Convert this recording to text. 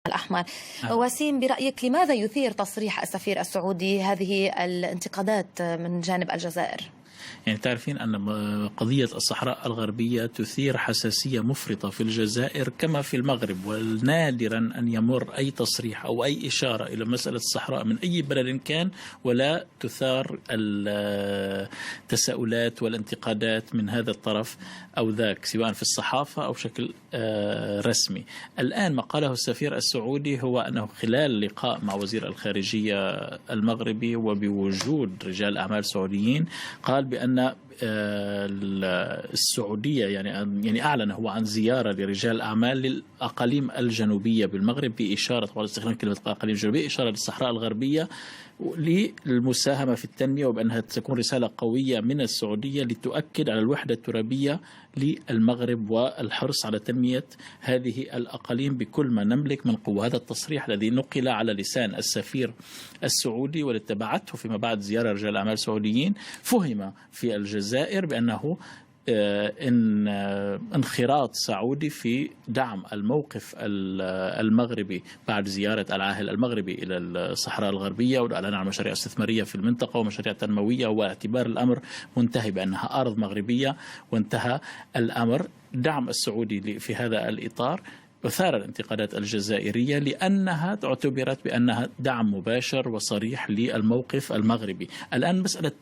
الأحمر. وسيم، برأيك لماذا يثير تصريح السفير السعودي هذه الانتقادات من جانب الجزائر؟ يعني تعرفين أن قضية الصحراء الغربية تثير حساسية مفرطة في الجزائر كما في المغرب، ونادرا أن يمر أي تصريح أو أي إشارة إلى مسألة الصحراء من أي بلد كان ولا تثار التساؤلات والانتقادات من هذا الطرف أو ذاك، سواء في الصحافة أو بشكل رسمي. الآن ما قاله السفير السعودي هو أنه خلال لقاء مع وزير الخارجية المغربي وبوجود رجال أعمال سعوديين قال بأن السعودية يعني أعلن هو عن زيارة لرجال أعمال للأقاليم الجنوبية بالمغرب، بإشارة طبعا استخدام كلمة الأقاليم الجنوبية إشارة للصحراء الغربية للمساهمة في التنمية، وبأنها تكون رسالة قوية من السعودية لتؤكد على الوحدة الترابية للمغرب والحرص على تنمية هذه الأقاليم بكل ما نملك من قوة. هذا التصريح الذي نقل على لسان السفير السعودي والذي تبعته فيما بعد زيارة رجال أعمال سعوديين فهم في الجزائر بأنه انخراط سعودي في دعم الموقف المغربي بعد زيارة العاهل المغربي إلى الصحراء الغربية والإعلان عن مشاريع استثمارية في المنطقة ومشاريع تنموية، واعتبار الأمر منتهي بأنها أرض مغربية وانتهى الأمر. دعم السعودي في هذا الإطار أثار الانتقادات الجزائرية لأنها اعتبرت بأنها دعم مباشر وصريح للموقف المغربي. الآن مسألة